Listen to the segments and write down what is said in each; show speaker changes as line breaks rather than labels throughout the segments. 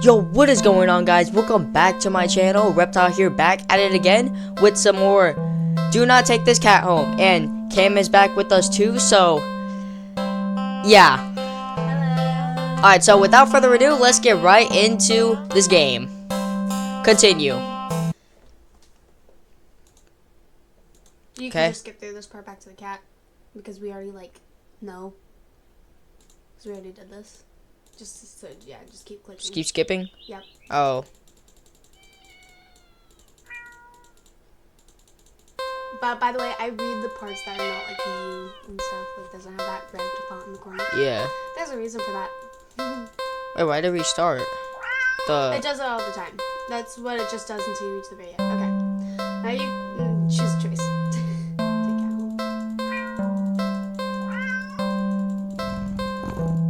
Yo, what is going on, guys? Welcome back to my channel. Reptile here, back at it again with some more Do Not Take This Cat Home. And Cam is back with us too, so yeah.
Hello.
Alright, so without further ado, let's get right into this game. Continue.
You
Okay.
can just skip through this part back to the cat because we already know. Because we already did this. Just keep clicking.
Just keep skipping?
Yep.
Oh.
But by the way, I read the parts that are not like new and stuff. Like doesn't have that red font in the corner.
Yeah.
There's a reason for that.
Wait, why did we start?
It does it all the time. That's what it just does until you reach the very end. Okay. Now you choose a choice. Take cat home.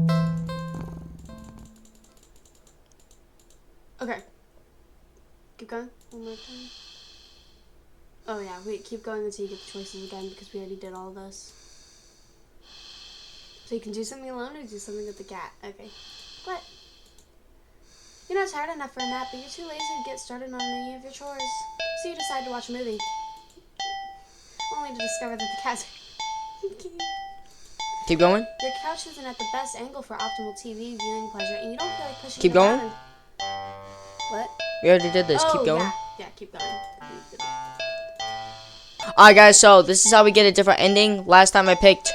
Okay. Keep going. One more time. Oh yeah, wait, keep going until you get the choices again because we already did all this. So you can do something alone or do something with the cat. Okay. What? You're not tired enough for a nap, but you're too lazy to get started on any of your chores. So you decide to watch a movie. Only to discover that the cat's...
Keep going?
Your couch isn't at the best angle for optimal TV viewing pleasure, and you don't feel like pushing
Keep
it
going?
around. What?
We already did this.
Oh,
Keep going.
Yeah, keep going.
Alright, guys, so this is how we get a different ending. Last time I picked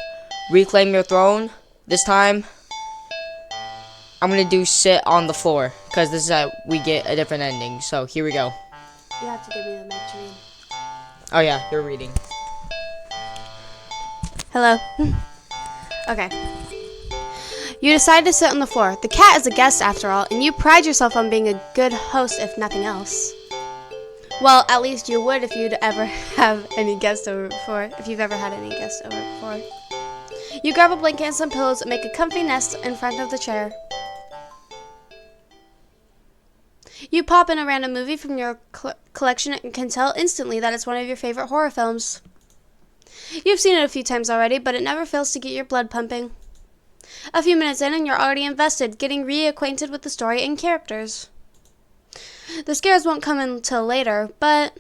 Reclaim Your Throne. This time, I'm going to do Sit on the Floor, because this is how we get a different ending. So, here we go.
You have to give me the mic to read.
Oh, yeah, you're reading.
Hello. Okay. You decide to sit on the floor. The cat is a guest after all, and you pride yourself on being a good host if nothing else. Well, at least you would if you'd ever have any guests over before, if you've ever had any guests over before. You grab a blanket and some pillows and make a comfy nest in front of the chair. You pop in a random movie from your collection and can tell instantly that it's one of your favorite horror films. You've seen it a few times already, but it never fails to get your blood pumping. A few minutes in and you're already invested, getting reacquainted with the story and characters. The scares won't come until later, but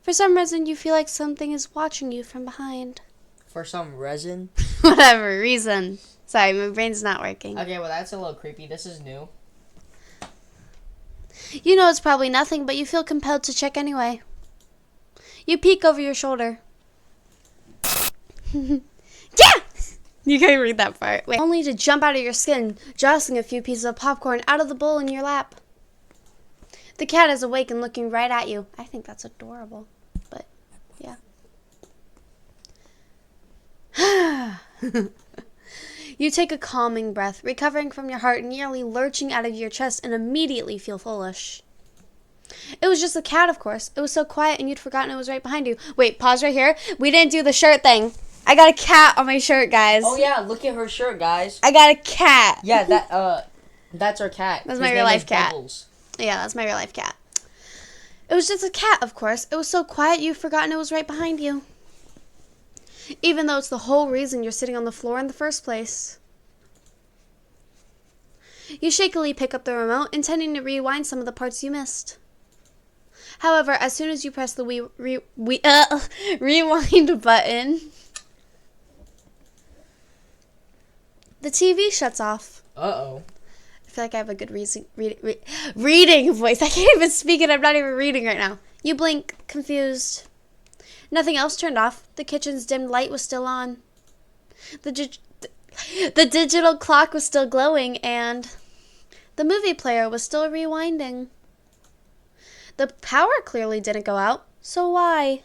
for some reason you feel like something is watching you from behind.
For some reason?
Whatever reason. Sorry, my brain's not working.
Okay, well, that's a little creepy. This is new.
You know it's probably nothing, but you feel compelled to check anyway. You peek over your shoulder. Yeah! You can't read that part. Wait. Only to jump out of your skin, jostling a few pieces of popcorn out of the bowl in your lap. The cat is awake and looking right at you. I think that's adorable, but yeah. You take a calming breath, recovering from your heart nearly lurching out of your chest, and immediately feel foolish. It was just a cat, of course. It was so quiet and you'd forgotten it was right behind you. Wait, pause right here. We didn't do the shirt thing. I got a cat on my shirt, guys.
Oh, yeah, look at her shirt, guys.
I got a cat.
Yeah, that's our cat.
That's
His
my
name
real
is
life cat.
Bubbles.
Yeah, that's my real life cat. It was just a cat, of course. It was so quiet you'd forgotten it was right behind you. Even though it's the whole reason you're sitting on the floor in the first place. You shakily pick up the remote, intending to rewind some of the parts you missed. However, as soon as you press the rewind button, the TV shuts off.
Uh-oh.
I feel like I have a good reading voice. I can't even speak it. I'm not even reading right now. You blink, confused. Nothing else turned off. The kitchen's dim light was still on. The digital clock was still glowing, and the movie player was still rewinding. The power clearly didn't go out, so why?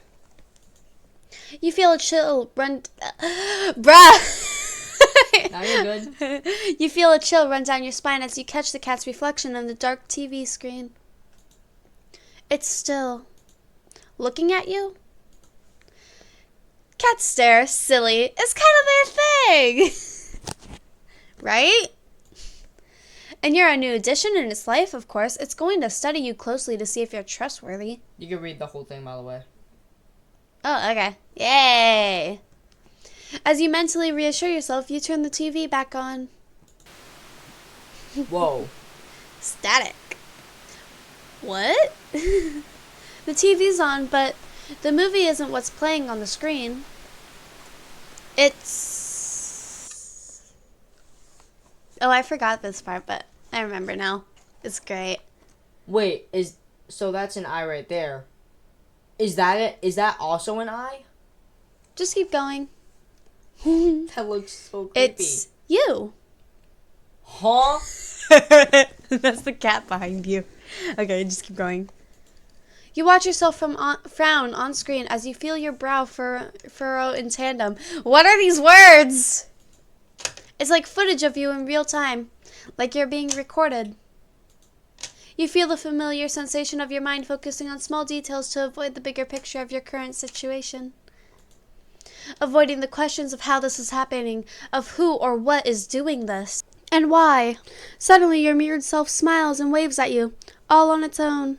You feel a chill run... Bruh!
Now you're good.
You feel a chill run down your spine as you catch the cat's reflection on the dark TV screen. It's still looking at you. Cats stare, silly. It's kind of their thing. Right? And you're a new addition in its life, of course. It's going to study you closely to see if you're trustworthy.
You can read the whole thing, by the way.
Oh, okay. Yay! As you mentally reassure yourself, you turn the TV back on.
Whoa.
Static. What? The TV's on, but the movie isn't what's playing on the screen. It's... Oh, I forgot this part, but I remember now. It's great.
Wait, so that's an eye right there. Is that it? Is that also an eye?
Just keep going.
That looks so creepy.
It's you.
Huh?
That's the cat behind you. Okay, just keep going. You watch yourself frown on screen as you feel your brow furrow in tandem. What are these words? It's like footage of you in real time, like you're being recorded. You feel the familiar sensation of your mind focusing on small details to avoid the bigger picture of your current situation. Avoiding the questions of how this is happening, of who or what is doing this, and why. Suddenly your mirrored self smiles and waves at you, all on its own.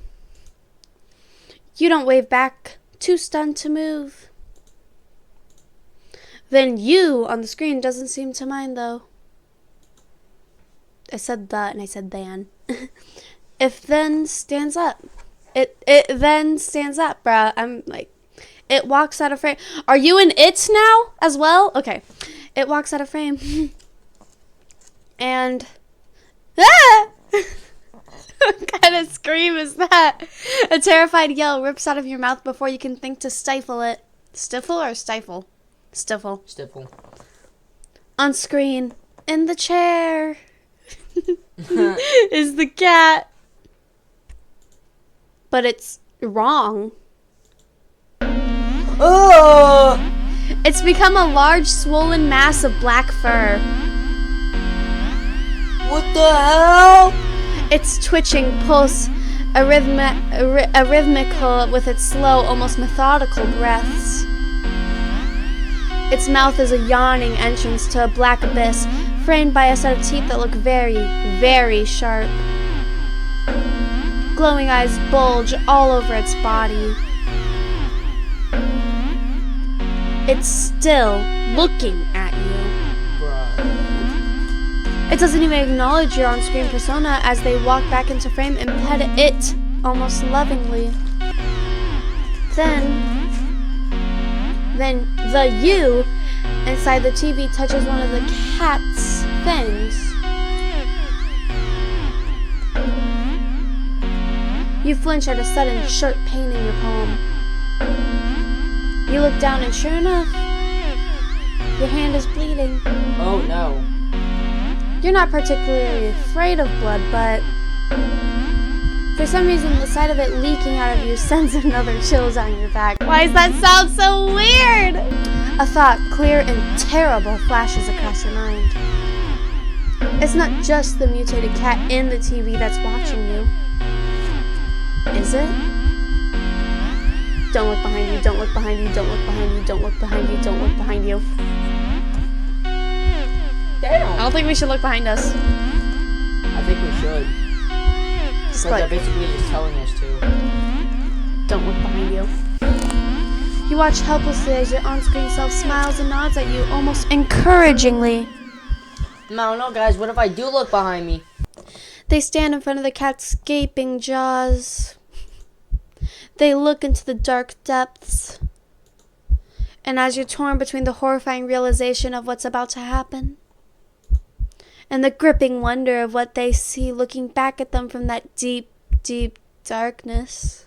You don't wave back, too stunned to move. Then you on the screen doesn't seem to mind, though. I said that and I said then. If then stands up. It then stands up, bruh. I'm like, it walks out of frame. Are you in it now as well? Okay. It walks out of frame. And, ah! What kind of scream is that? A terrified yell rips out of your mouth before you can think to stifle it. Stifle or stifle? Stifle.
Stipple.
On screen, in the chair, is the cat. But it's wrong.
Oh!
It's become a large, swollen mass of black fur.
What the hell?
Its twitching pulse, rhythmical with its slow, almost methodical breaths. Its mouth is a yawning entrance to a black abyss, framed by a set of teeth that look very, very sharp. Glowing eyes bulge all over its body. It's still looking at you. It doesn't even acknowledge your on-screen persona as they walk back into frame and pet it almost lovingly. Then the you inside the TV touches one of the cat's fangs. You flinch at a sudden sharp pain in your palm. You look down and sure enough, your hand is bleeding.
Oh no.
You're not particularly afraid of blood, but for some reason the sight of it leaking out of you sends another chills on your back. Why does that sound so weird? A thought, clear and terrible, flashes across your mind. It's not just the mutated cat in the TV that's watching you. Is it? Don't look behind you, don't look behind you, don't look behind you, don't look behind you, don't look behind you.
Damn.
I don't think we should look behind us.
I think we should.
Just
Like they're basically just telling us to.
Don't look behind you. You watch helplessly as your on-screen self smiles and nods at you almost encouragingly.
No, guys, what if I do look behind me?
They stand in front of the cat's gaping jaws. They look into the dark depths. And as you're torn between the horrifying realization of what's about to happen and the gripping wonder of what they see looking back at them from that deep, deep darkness,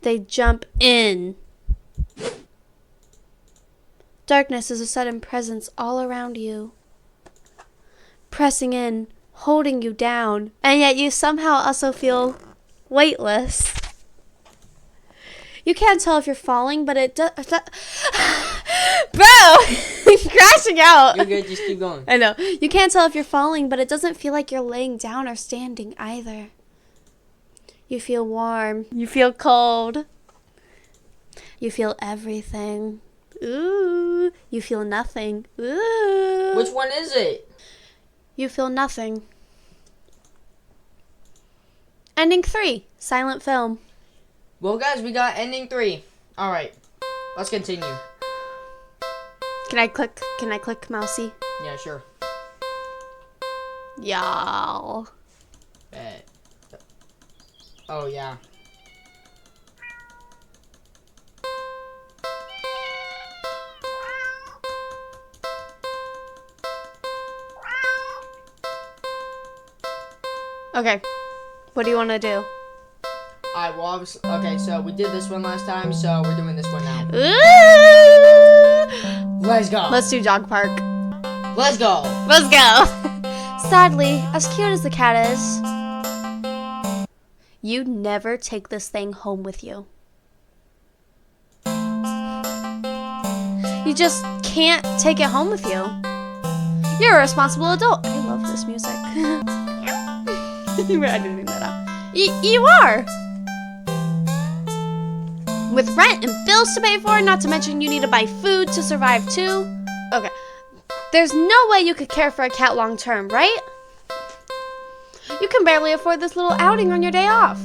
they jump in. Darkness is a sudden presence all around you, pressing in, holding you down, and yet you somehow also feel weightless. You can't tell if you're falling, but it does. Bro! Crashing out!
You're good, just keep going.
I know. You can't tell if you're falling, but it doesn't feel like you're laying down or standing either. You feel warm. You feel cold. You feel everything. Ooh. You feel nothing. Ooh.
Which one is it?
You feel nothing. Ending 3. Silent film.
Well, guys, we got ending 3. All right, let's continue.
Can I click, Mousy?
Yeah, sure.
Y'all.
Bet. Oh, yeah.
Okay. What do you want to do?
Alright, well, okay, so we did this one last time, so we're doing this one now.
Ooh!
Let's go.
Let's do dog park.
Let's go.
Let's go. Sadly, as cute as the cat is, you'd never take this thing home with you. You just can't take it home with you. You're a responsible adult. I love this music. We're editing that out. You are. With rent and bills to pay for, not to mention you need to buy food to survive too. Okay. There's no way you could care for a cat long term, right? You can barely afford this little outing on your day off.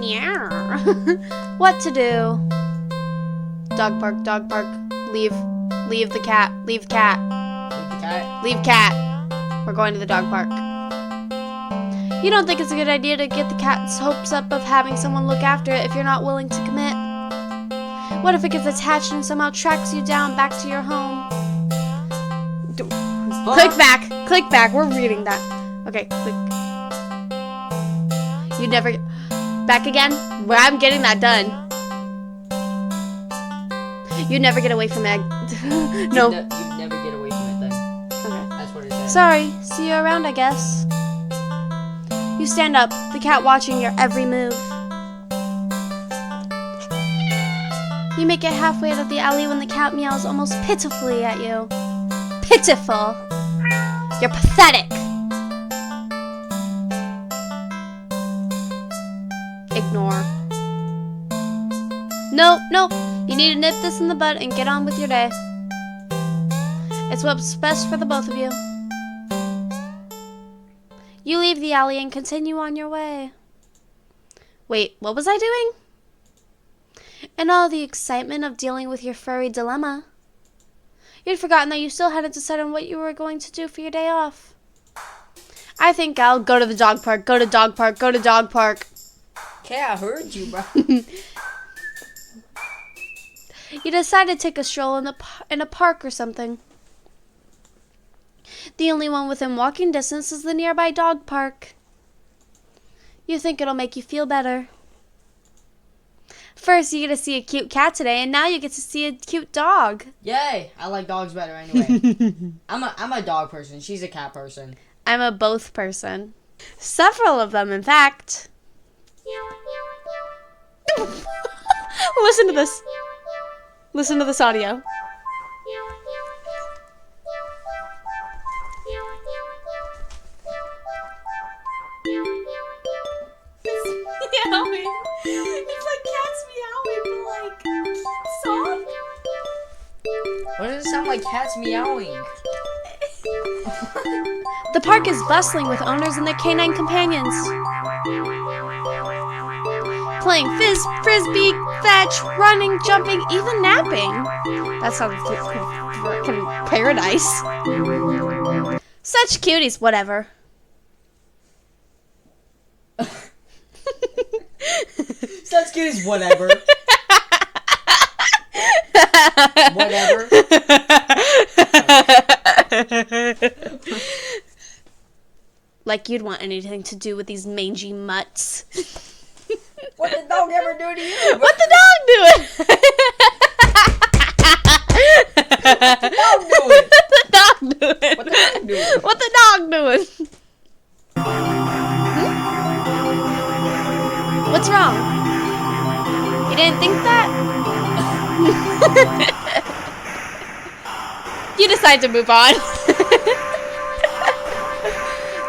Yeah. What to do? Dog park, dog park. Leave the cat, leave the cat.
Leave the cat.
Leave cat. We're going to the dog park. You don't think it's a good idea to get the cat's hopes up of having someone look after it if you're not willing to commit? What if it gets attached and somehow tracks you down back to your home? Click back. Click back. We're reading that. Okay, click. You never... Back again? Well, I'm getting that done. You never get away from it. No.
You never get away from it then.
Okay.
That's what it says.
Sorry. See you around, I guess. You stand up, the cat watching your every move. You make it halfway to the alley when the cat meows almost pitifully at you. Pitiful. You're pathetic. Ignore. Nope. You need to nip this in the bud and get on with your day. It's what's best for the both of you. You leave the alley and continue on your way. Wait, what was I doing? In all the excitement of dealing with your furry dilemma, you'd forgotten that you still hadn't decided on what you were going to do for your day off. I think I'll go to the dog park, go to dog park, go to dog park.
Okay, I heard you, bro.
You decide to take a stroll in a park or something. The only one within walking distance is the nearby dog park. You think it'll make you feel better. First, you get to see a cute cat today, and now you get to see a cute dog.
Yay! I like dogs better anyway. I'm a dog person. She's a cat person.
I'm a both person. Several of them, in fact. Listen to this. Listen to this audio. Meowing. It's like cats meowing, but like soft.
Why does it sound like cats meowing?
The park is bustling with owners and their canine companions. Playing frisbee, fetch, running, jumping, even napping. That sounds like fucking paradise. Such cuties, whatever.
Such cute as whatever. Whatever.
Like you'd want anything to do with these mangy mutts.
What the dog ever do to you?
What the dog doing?
What the dog doing?
What the dog doing?
What the dog doing?
What the dog doing? What's wrong? You didn't think that? You decide to move on.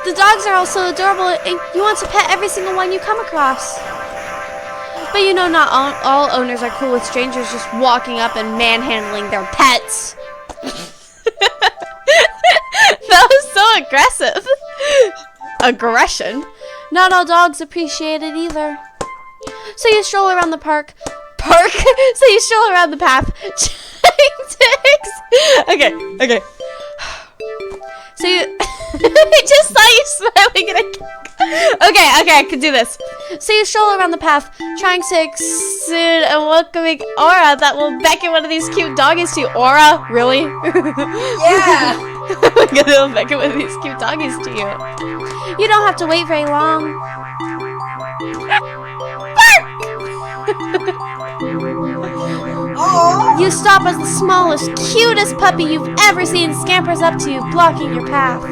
The dogs are all so adorable, and you want to pet every single one you come across. But you know not all owners are cool with strangers just walking up and manhandling their pets. That was so aggressive. Aggression. Not all dogs appreciate it either. So you stroll around the so you stroll around the path, ticks. Okay. So you, I just saw you smiling okay, I can do this. So you stroll around the path, trying to exude a welcoming aura that will beckon one of these cute doggies to you. Aura? Really?
Yeah.
I'm gonna beckon one of these cute doggies to you. You don't have to wait very long. You stop as the smallest, cutest puppy you've ever seen scampers up to you, blocking your path.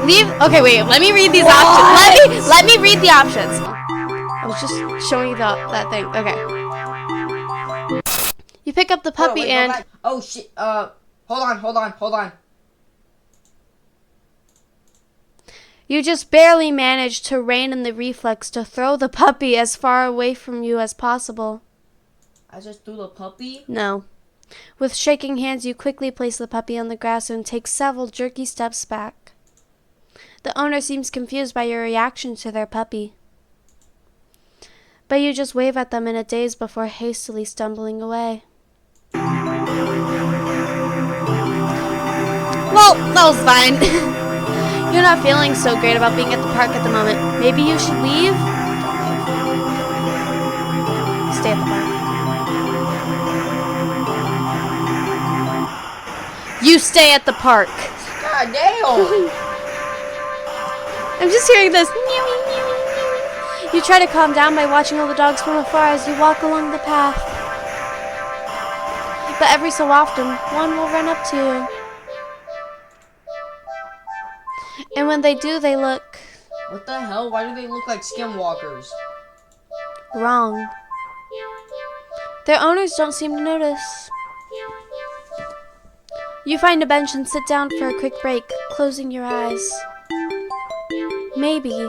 Leave. Okay, wait. Let me read these options. Let me read the options. I was just showing you that thing. Okay. You pick up the puppy and.
Oh shit. Hold on.
You just barely manage to rein in the reflex to throw the puppy as far away from you as possible.
I just threw the puppy?
No. With shaking hands, you quickly place the puppy on the grass and take several jerky steps back. The owner seems confused by your reaction to their puppy. But you just wave at them in a daze before hastily stumbling away. Well, that was fine. You're not feeling so great about being at the park at the moment. Maybe you should leave? Stay at the park. You stay at the park.
God damn.
I'm just hearing this. You try to calm down by watching all the dogs from afar as you walk along the path. But every so often, one will run up to you. And when they do, they look...
What the hell? Why do they look like skinwalkers?
wrong. Their owners don't seem to notice. You find a bench and sit down for a quick break, closing your eyes. Maybe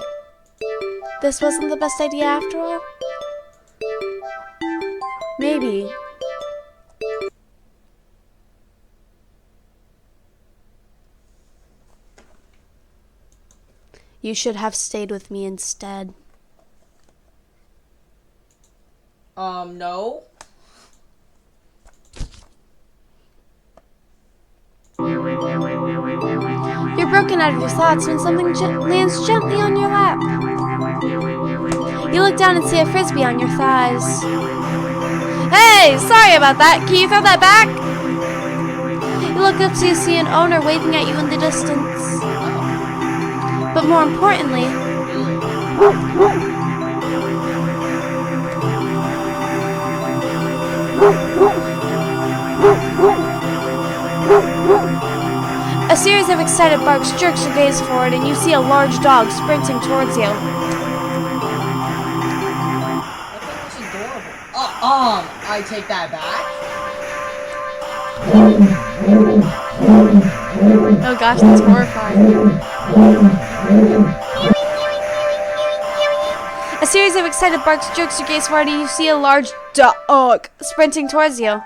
this wasn't the best idea after all. Maybe. You should have stayed with me instead.
No.
You're broken out of your thoughts when something lands gently on your lap. You look down and see a frisbee on your thighs. Hey, sorry about that. Can you throw that back? You look up to see an owner waving at you in the distance. But more importantly, a series of excited barks jerks your gaze forward, and you see a large dog sprinting towards you.
I think that's adorable. I take that back.
Oh gosh, that's horrifying. A series of excited barks jerks your gaze forward, and you see a large dog sprinting towards you.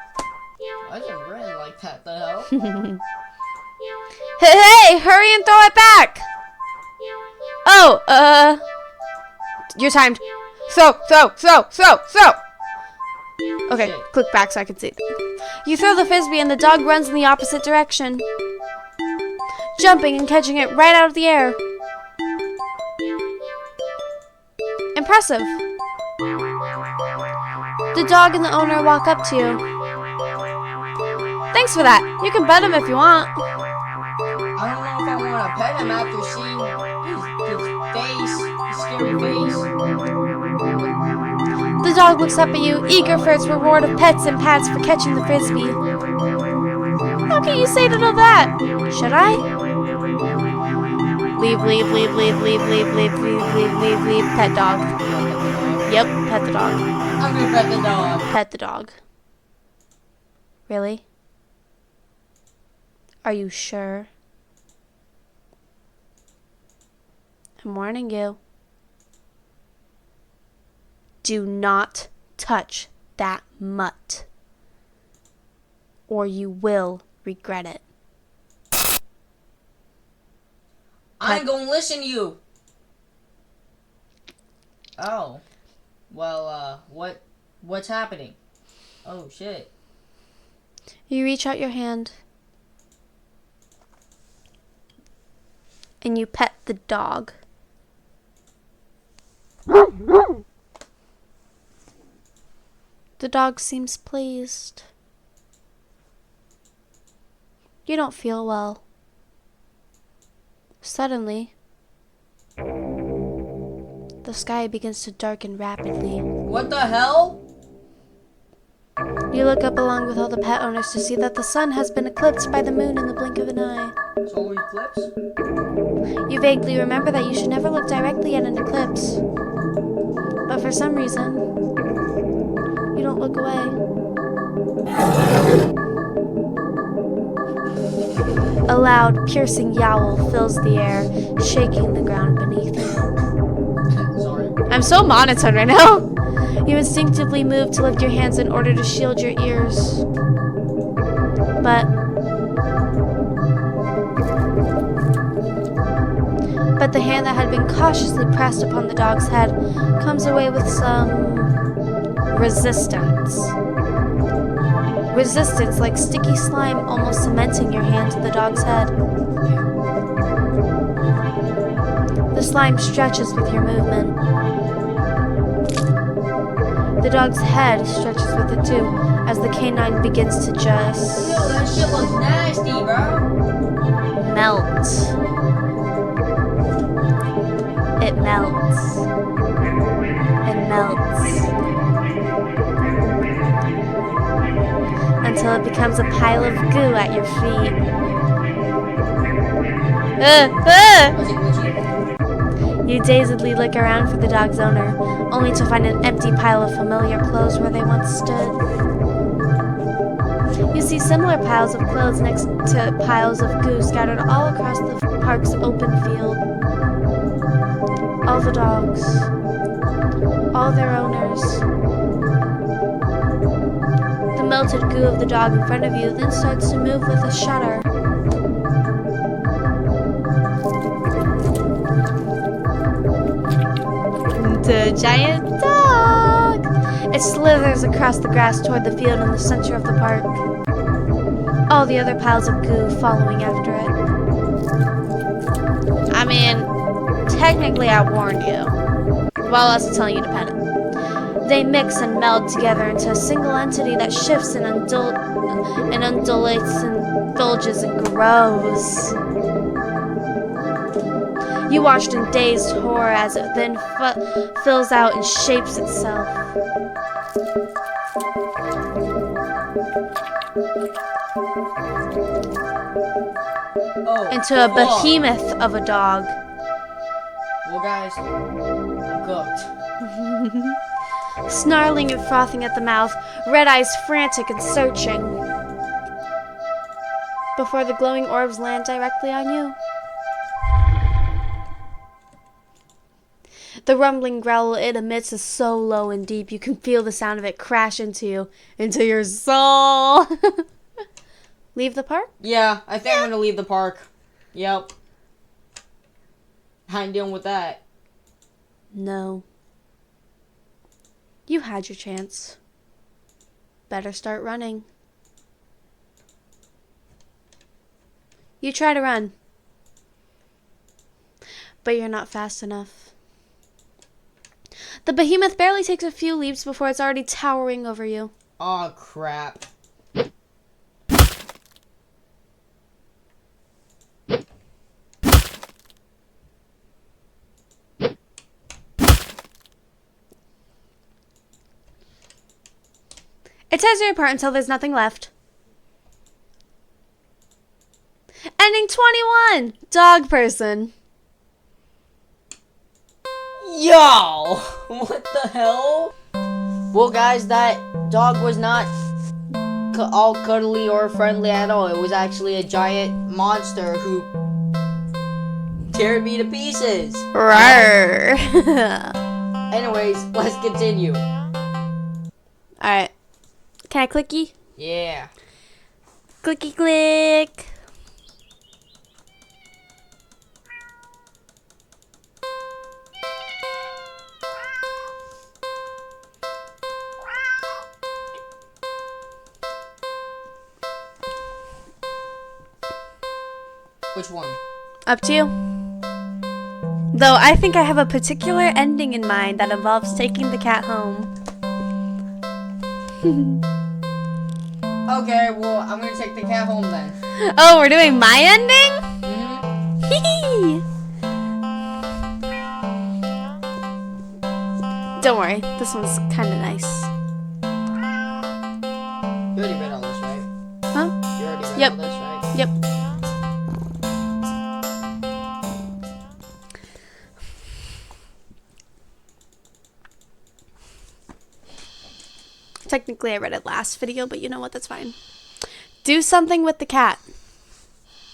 I didn't run like that, the hell?
Hey, hurry and throw it back! Oh, you're timed. Throw! Okay,
Shit.
click back so I can see. You throw the frisbee and the dog runs in the opposite direction, jumping and catching it right out of the air. Impressive. The dog and the owner walk up to you. Thanks for that. You can pet him if you want.
I don't know if I want to pet him after seeing his scary face.
The dog looks up at you, eager for its reward of pets and pats for catching the frisbee. How can you say to know that? Should I? Leave, pet dog. Yep, pet the dog.
I'm gonna pet the dog.
Pet the dog. Really? Are you sure? I'm warning you. Do not touch that mutt, or you will regret it.
I ain't gonna listen to you. Oh. Well, what's happening? Oh, shit.
You reach out your hand and you pet the dog. The dog seems pleased. You don't feel well. Suddenly, the sky begins to darken rapidly.
What the hell?
You look up along with all the pet owners to see that the sun has been eclipsed by the moon in the blink of an eye.
Solar eclipse?
You vaguely remember that you should never look directly at an eclipse. But for some reason, you don't look away. A loud, piercing yowl fills the air, shaking the ground beneath you.
Sorry.
I'm so monotone right now. You instinctively move to lift your hands in order to shield your ears. But the hand that had been cautiously pressed upon the dog's head comes away with some resistance. Resistance like sticky slime almost cementing your hand to the dog's head. The slime stretches with your movement. The dog's head stretches with it too, as the canine begins to just
Yo, that shit looks nasty, bro.
melt. It melts. It melts. Until it becomes a pile of goo at your feet.
Was it glitchy?
You dazedly look around for the dog's owner, only to find an empty pile of familiar clothes where they once stood. You see similar piles of clothes next to piles of goo scattered all across the park's open field. All the dogs, all their owners. The melted goo of the dog in front of you then starts to move with a shudder. The giant dog! It slithers across the grass toward the field in the center of the park. All the other piles of goo following after it. I mean, technically I warned you, while also telling you to pet it. They mix and meld together into a single entity that shifts and undulates and bulges and grows. You watched in dazed horror as it then fills out and shapes itself.
Oh,
Into a behemoth of a dog.
Well, guys, I'm cooked.
Snarling and frothing at the mouth, red eyes frantic and searching. Before the glowing orbs land directly on you. The rumbling growl it emits is so low and deep you can feel the sound of it crash into you, into your soul. Leave the park?
Yeah, I think I'm gonna leave the park. Yep. I ain't dealing with that.
No. You had your chance. Better start running. You try to run. But you're not fast enough. The behemoth barely takes a few leaps before it's already towering over you.
Oh crap.
It tears you apart until there's nothing left. Ending 21! Dog person.
Yo! What the hell? Well, guys, that dog was not all cuddly or friendly at all. It was actually a giant monster who teared me to pieces.
Rawr.
Anyways, let's continue.
Alright. Can I clicky?
Yeah.
Clicky click.
Which one?
Up to you. Though I think I have a particular ending in mind that involves taking the cat home.
Okay, well, I'm gonna take the cat home then.
Oh, we're doing my ending?
Mm-hmm.
Don't worry, this one's kind of nice.
You already read all this, right?
Huh?
You already read
Yep.
all this, right?
Yep. Technically, I read it last video, but you know what? That's fine. Do something with the cat.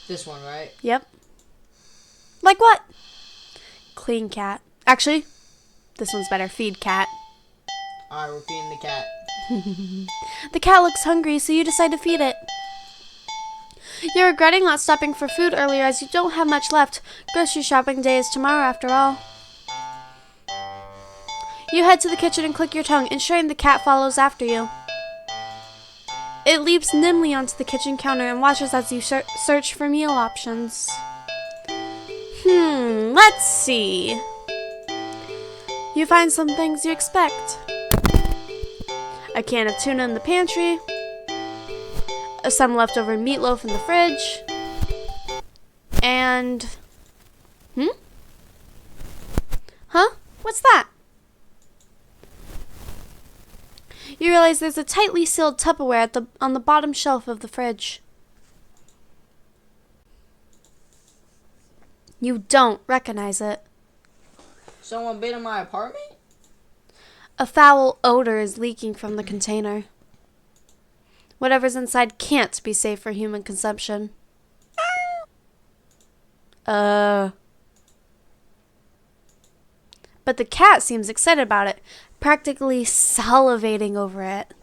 This one, right?
Yep. Like what? Clean cat. Actually, this one's better. Feed cat.
Alright, we're feeding the cat.
The cat looks hungry, so you decide to feed it. You're regretting not stopping for food earlier as you don't have much left. Grocery shopping day is tomorrow after all. You head to the kitchen and click your tongue, ensuring the cat follows after you. It leaps nimbly onto the kitchen counter and watches as you search for meal options. Let's see. You find some things you expect. A can of tuna in the pantry. Some leftover meatloaf in the fridge. And... Huh? What's that? You realize there's a tightly sealed Tupperware on the bottom shelf of the fridge. You don't recognize it.
Someone been in my apartment?
A foul odor is leaking from the container. Whatever's inside can't be safe for human consumption. But the cat seems excited about it, practically salivating over it.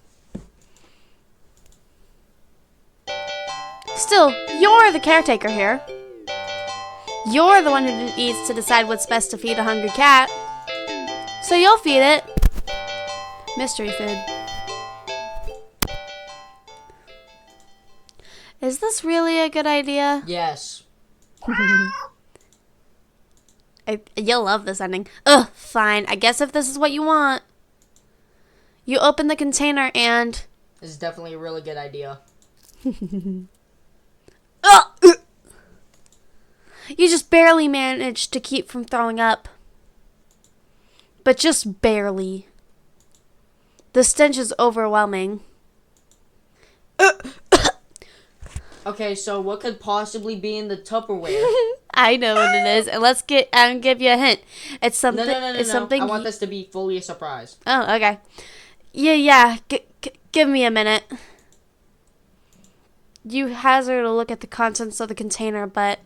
Still, you're the caretaker here. You're the one who needs to decide what's best to feed a hungry cat. So you'll feed it mystery food. Is this really a good idea?
Yes.
You'll love this ending. Ugh, fine. I guess if this is what you want. You open the container and...
This is definitely a really good idea.
Ugh! You just barely managed to keep from throwing up. But just barely. The stench is overwhelming.
Okay, so what could possibly be in the Tupperware?
I know what it is, and I'll give you a hint. It's something.
No.
It's something.
I want this to be fully a surprise.
Oh, okay. Yeah. Give me a minute. You hazard a look at the contents of the container, but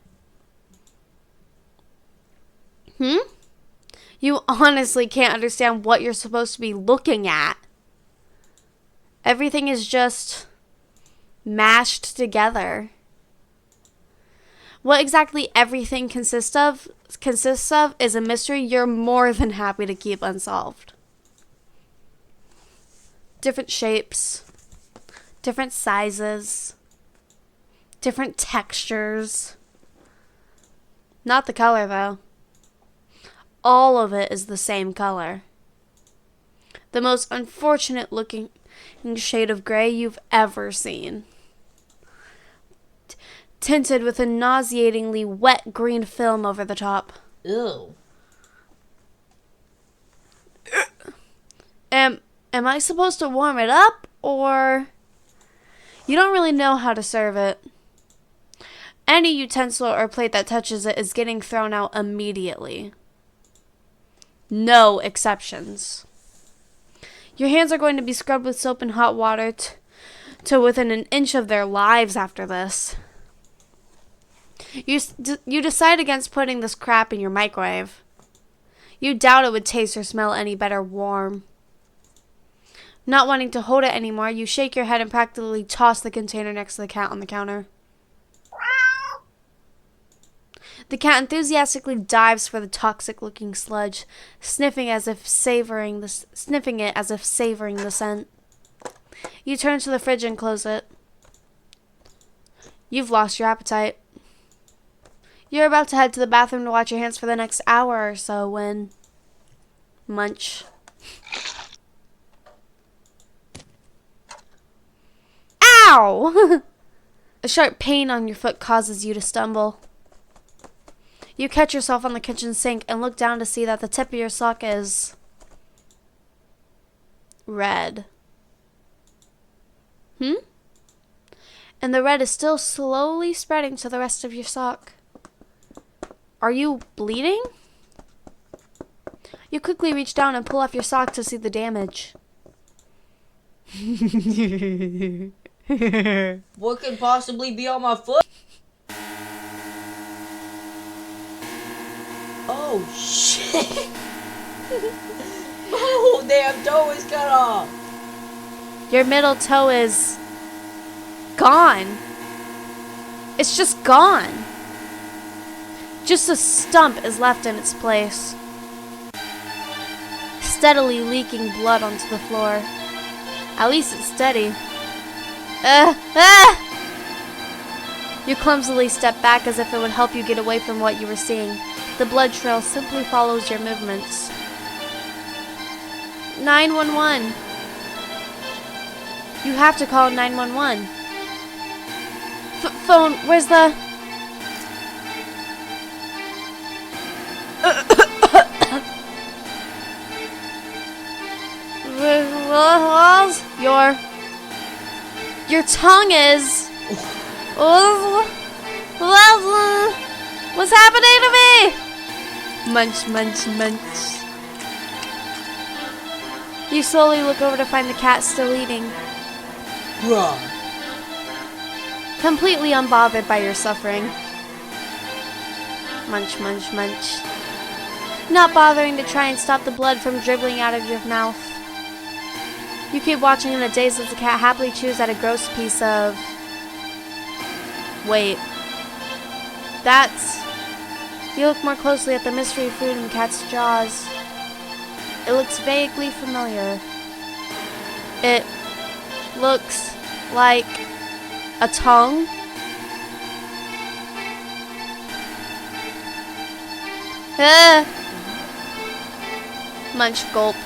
you honestly can't understand what you're supposed to be looking at. Everything is just mashed together. What exactly everything consists of is a mystery you're more than happy to keep unsolved. Different shapes, different sizes, different textures. Not the color, though. All of it is the same color. The most unfortunate looking shade of gray you've ever seen. Tinted with a nauseatingly wet green film over the top.
Ew.
Am I supposed to warm it up, or... You don't really know how to serve it. Any utensil or plate that touches it is getting thrown out immediately. No exceptions. Your hands are going to be scrubbed with soap and hot water to within an inch of their lives after this. You decide against putting this crap in your microwave. You doubt it would taste or smell any better warm. Not wanting to hold it anymore, you shake your head and practically toss the container next to the cat on the counter. The cat enthusiastically dives for the toxic-looking sludge, sniffing it as if savoring the scent. You turn to the fridge and close it. You've lost your appetite. You're about to head to the bathroom to wash your hands for the next hour or so when... Munch. Ow! A sharp pain on your foot causes you to stumble. You catch yourself on the kitchen sink and look down to see that the tip of your sock is... red. And the red is still slowly spreading to the rest of your sock. Are you bleeding? You quickly reach down and pull off your sock to see the damage.
What could possibly be on my foot? Oh shit! My whole damn toe is cut off.
Your middle toe is gone. It's just gone. Just a stump is left in its place, steadily leaking blood onto the floor. At least it's steady. You clumsily step back as if it would help you get away from what you were seeing. The blood trail simply follows your movements. 911. You have to call 911. Phone, where's the... Your tongue is... What's happening to me? Munch, munch, munch. You slowly look over to find the cat still eating.
Bruh.
Completely unbothered by your suffering. Munch, munch, munch. Not bothering to try and stop the blood from dribbling out of your mouth. You keep watching in a daze as the cat happily chews at a gross piece of... Wait. That's... You look more closely at the mystery food in the cat's jaws. It looks vaguely familiar. It looks like a tongue. Munch, gulp.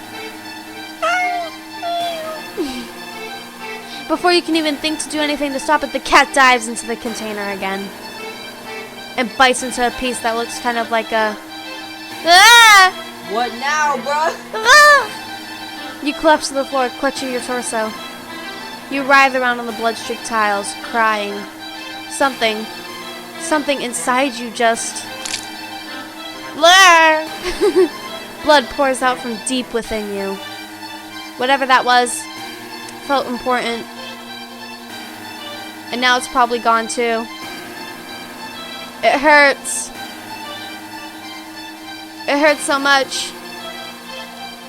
Before you can even think to do anything to stop it, the cat dives into the container again and bites into a piece that looks kind of like a...
What now, bruh?
You collapse to the floor, clutching your torso. You writhe around on the blood-streaked tiles, crying. Something inside you just... Blood pours out from deep within you. Whatever that was, felt important. And now it's probably gone too. It hurts. It hurts so much.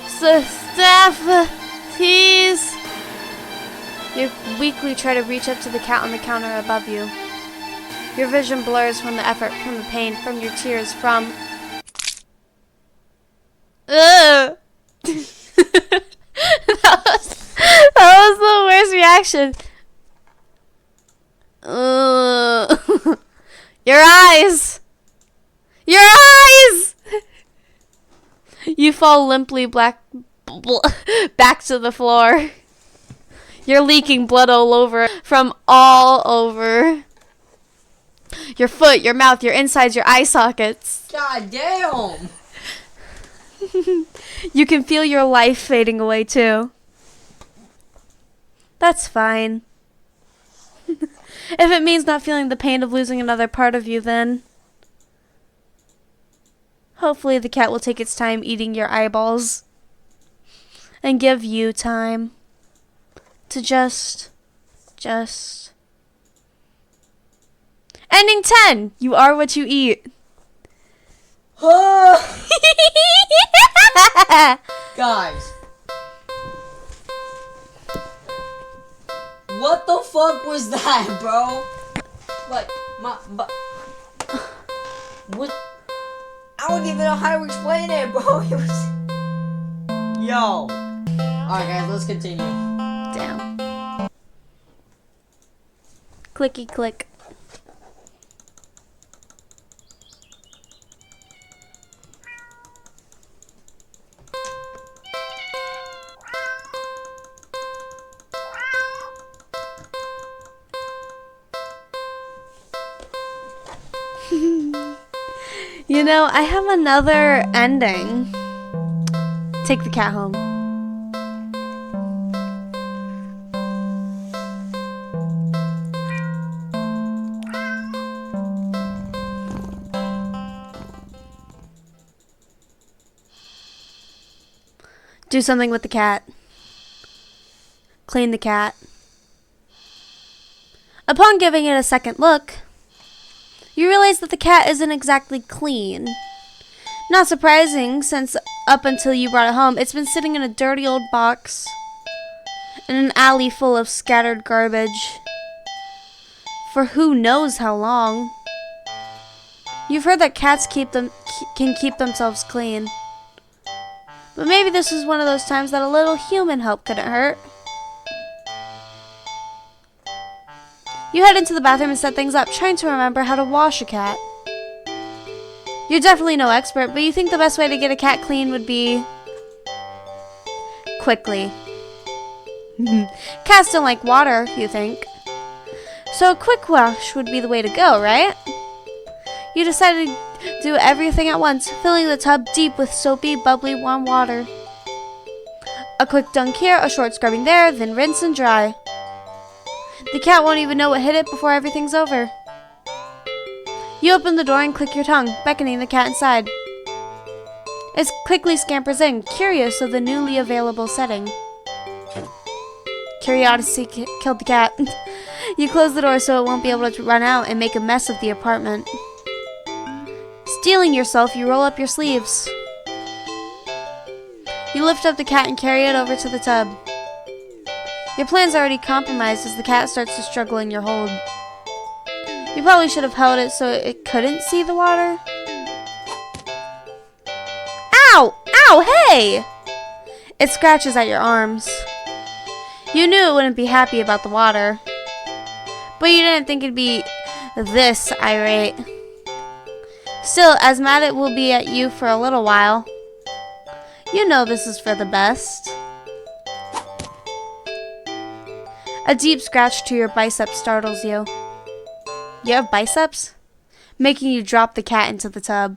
So, Steph, please. You weakly try to reach up to the cat on the counter above you. Your vision blurs from the effort, from the pain, from your tears, from... Ugh. That was the worst reaction. Your eyes! Your eyes! You fall limply back to the floor. You're leaking blood all over, from all over. Your foot, your mouth, your insides, your eye sockets.
God damn!
You can feel your life fading away too. That's fine. If it means not feeling the pain of losing another part of you, then... Hopefully the cat will take its time eating your eyeballs. And give you time to just... Ending 10! You are what you eat.
Guys. What the fuck was that, bro? Like, what? I don't even know how to explain it, bro. It was... Yo. Alright, guys, let's continue.
Damn. Clicky click. You know, I have another ending. Take the cat home. Do something with the cat. Clean the cat. Upon giving it a second look, you realize that the cat isn't exactly clean. Not surprising, since up until you brought it home, it's been sitting in a dirty old box in an alley full of scattered garbage for who knows how long. You've heard that cats can keep themselves clean. But maybe this was one of those times that a little human help couldn't hurt. You head into the bathroom and set things up, trying to remember how to wash a cat. You're definitely no expert, but you think the best way to get a cat clean would be quickly. Cats don't like water, you think. So a quick wash would be the way to go, right? You decided to do everything at once, filling the tub deep with soapy, bubbly, warm water. A quick dunk here, a short scrubbing there, then rinse and dry. The cat won't even know what hit it before everything's over. You open the door and click your tongue, beckoning the cat inside. It quickly scampers in, curious of the newly available setting. Curiosity killed the cat. You close the door so it won't be able to run out and make a mess of the apartment. Steeling yourself, you roll up your sleeves. You lift up the cat and carry it over to the tub. Your plan's already compromised as the cat starts to struggle in your hold. You probably should have held it so it couldn't see the water. Ow! Ow! Hey! It scratches at your arms. You knew it wouldn't be happy about the water, but you didn't think it'd be this irate. Still, as mad it will be at you for a little while. You know this is for the best. A deep scratch to your bicep startles you. You have biceps? Making you drop the cat into the tub.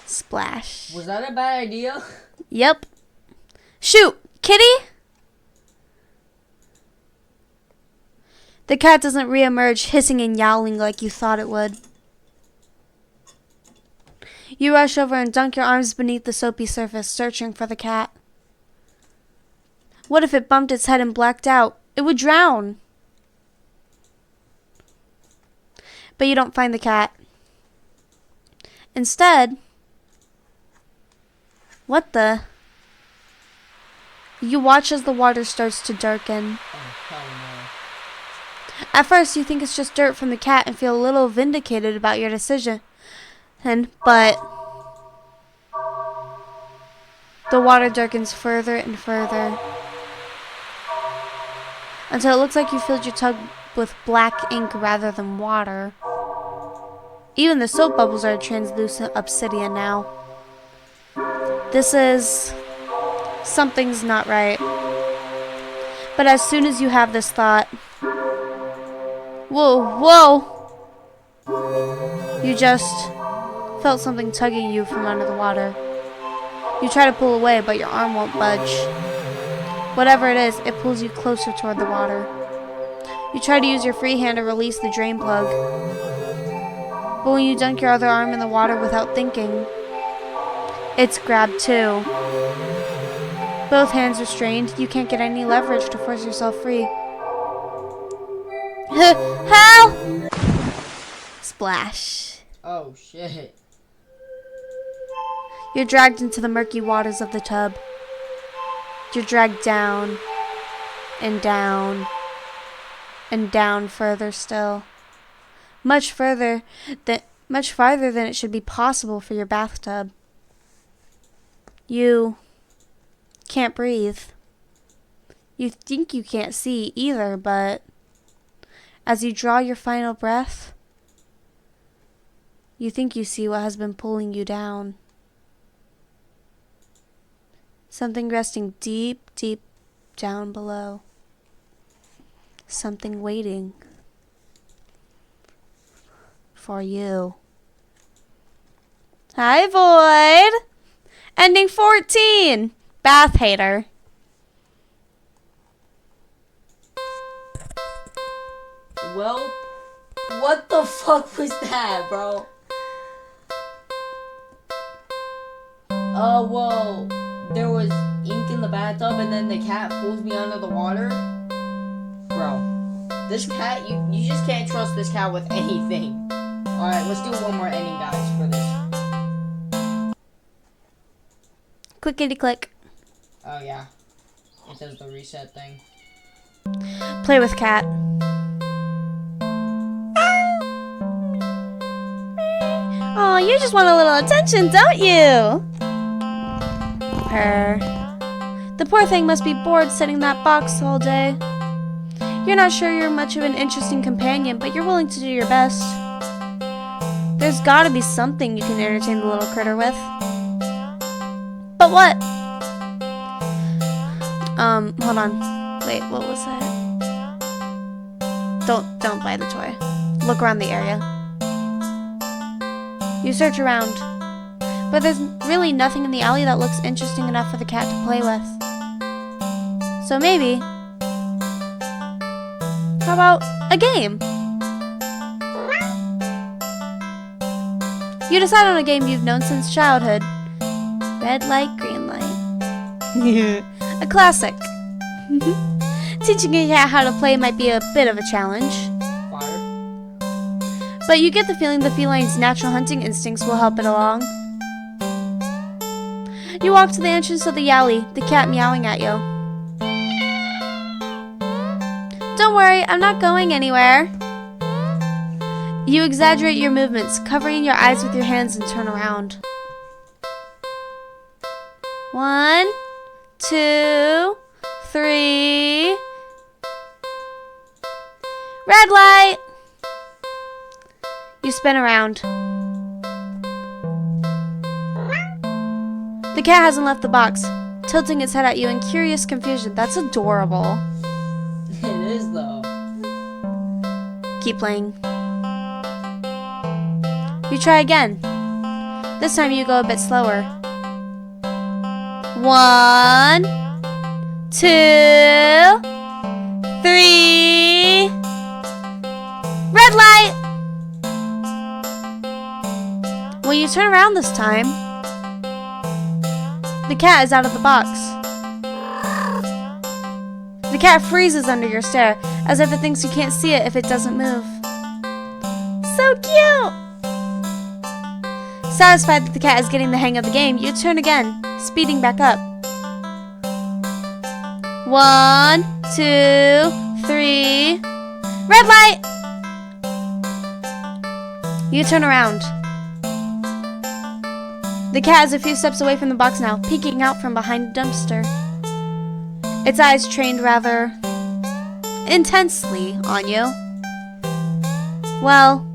Splash.
Was that a bad idea?
Yep. Shoot! Kitty? The cat doesn't reemerge hissing and yowling like you thought it would. You rush over and dunk your arms beneath the soapy surface, searching for the cat. What if it bumped its head and blacked out? It would drown. But you don't find the cat. Instead, what the? You watch as the water starts to darken.
Oh, hell no.
At first, you think it's just dirt from the cat and feel a little vindicated about your decision. But the water darkens further and further until it looks like you filled your tub with black ink rather than water. Even the soap bubbles are translucent obsidian now. Something's not right. But as soon as you have this thought, whoa, you just felt something tugging you from under the water. You try to pull away, but your arm won't budge. Whatever it is, it pulls you closer toward the water. You try to use your free hand to release the drain plug. But when you dunk your other arm in the water without thinking, it's grabbed too. Both hands are strained. You can't get any leverage to force yourself free. Help! Splash.
Oh, shit.
You're dragged into the murky waters of the tub. You're dragged down and down and down further still. Much farther than it should be possible for your bathtub. You can't breathe. You think you can't see either, but as you draw your final breath, you think you see what has been pulling you down. Something resting deep, deep down below. something waiting for you. Hi, Void. Ending 14. Bath hater.
Well, what the fuck was that, bro? Well, there was ink in the bathtub and then the cat pulls me under the water. Bro, this cat, you just can't trust this cat with anything. Alright, let's do one more ending, guys, for this.
Clickety click.
Oh, yeah. It does the reset thing.
Play with cat. Oh, you just want a little attention, don't you? Purr. The poor thing must be bored sitting in that box all day. You're not sure you're much of an interesting companion, but you're willing to do your best. There's gotta be something you can entertain the little critter with. But what? Hold on. Wait, what was that? Don't buy the toy. Look around the area. You search around, but there's really nothing in the alley that looks interesting enough for the cat to play with. So maybe, how about a game? You decide on a game you've known since childhood. Red light, green light. A classic. Teaching a cat how to play might be a bit of a challenge. But you get the feeling the feline's natural hunting instincts will help it along. You walk to the entrance of the alley, the cat meowing at you. Don't worry, I'm not going anywhere. You exaggerate your movements, covering your eyes with your hands and turn around. 1, 2, 3. Red light! You spin around. The cat hasn't left the box, tilting its head at you in curious confusion. That's adorable.
It is, though.
Keep playing. You try again. This time you go a bit slower. 1, 2, 3. Red light! When you turn around this time, the cat is out of the box. The cat freezes under your stare, as if it thinks you can't see it if it doesn't move. So cute! Satisfied that the cat is getting the hang of the game, you turn again, speeding back up. 1, 2, 3. Red light! You turn around. The cat is a few steps away from the box now, peeking out from behind a dumpster. Its eyes trained rather intensely on you. Well,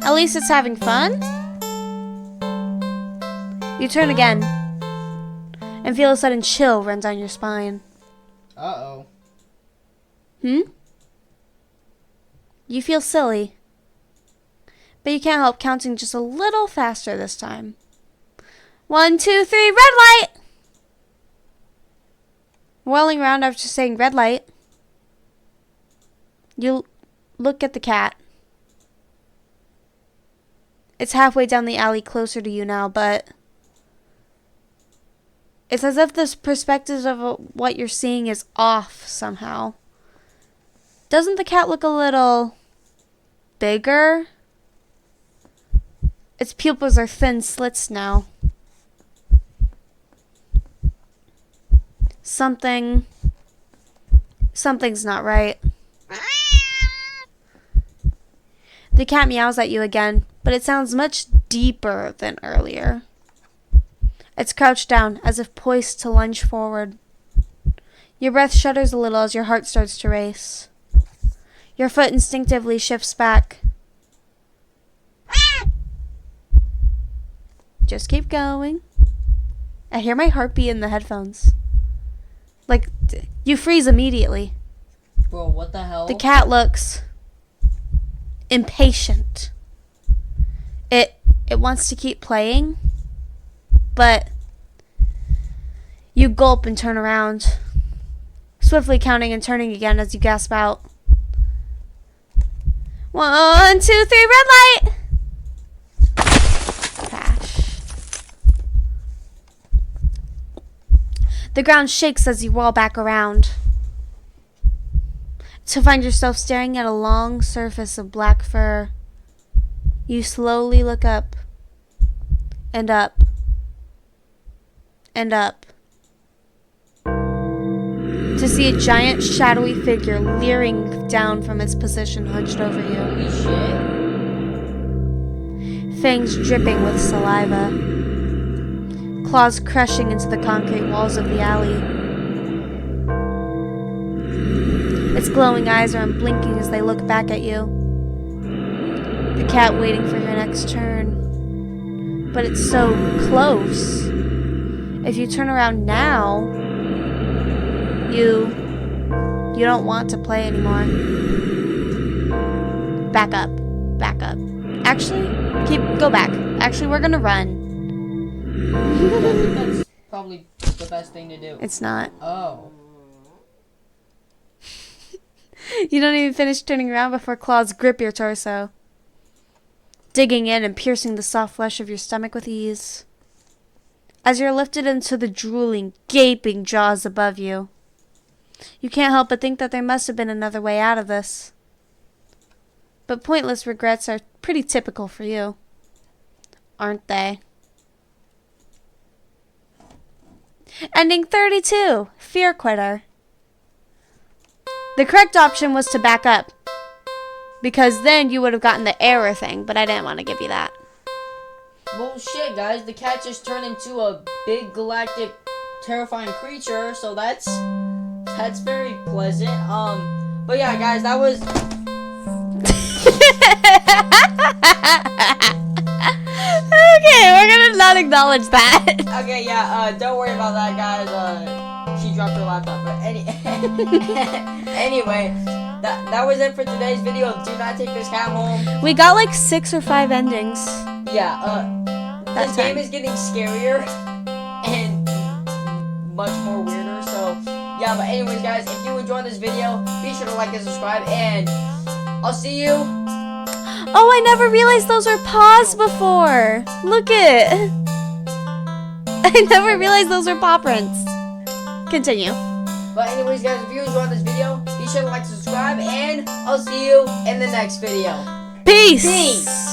at least it's having fun. You turn again and feel a sudden chill run down your spine.
Uh-oh.
You feel silly, but you can't help counting just a little faster this time. 1, 2, 3, red light! Whirling around after saying red light, you look at the cat. It's halfway down the alley closer to you now, but it's as if the perspective of what you're seeing is off somehow. Doesn't the cat look a little bigger? Its pupils are thin slits now. Something's not right. The cat meows at you again, but it sounds much deeper than earlier. It's crouched down, as if poised to lunge forward. Your breath shudders a little as your heart starts to race. Your foot instinctively shifts back. Just keep going. I hear my heartbeat in the headphones. Like, you freeze immediately.
Bro, what the hell?
The cat looks impatient. It wants to keep playing, but you gulp and turn around, swiftly counting and turning again as you gasp out. 1, 2, 3, red light! Crash. The ground shakes as you roll back around, to find yourself staring at a long surface of black fur. You slowly look up, and up, and up, to see a giant shadowy figure leering down from its position hunched over you.
Holy shit.
Fangs dripping with saliva, claws crushing into the concrete walls of the alley. Its glowing eyes are unblinking as they look back at you. The cat waiting for your next turn. But it's so close. If you turn around now, you don't want to play anymore. Back up. Back up. Actually, go back. Actually, we're gonna run.
I think that's probably the best thing to do.
It's not.
Oh.
You don't even finish turning around before claws grip your torso, digging in and piercing the soft flesh of your stomach with ease. As you're lifted into the drooling, gaping jaws above you, you can't help but think that there must have been another way out of this. But pointless regrets are pretty typical for you, aren't they? Ending 32, Fear Quitter. The correct option was to back up, because then you would have gotten the error thing, but I didn't want to give you that.
Well, shit, guys. The cat just turned into a big galactic terrifying creature, so that's very pleasant. But yeah, guys, that was
Okay, we're gonna not acknowledge that.
okay. Yeah, don't worry about that, guys. She dropped her laptop, but anyway, that was it for today's video. Do not take this cat home.
We got like 6 or 5 endings.
Yeah, this game
time.
is getting scarier and much more weirder, so yeah, but anyways, guys, if you enjoyed this video, be sure to like and subscribe, and I'll see you.
Oh, I never realized those were paws before. Look it. I never realized those were paw prints. Continue.
But anyways, guys, if you enjoyed this video, be sure to like and subscribe, and I'll see you in the next video.
Peace.
Peace.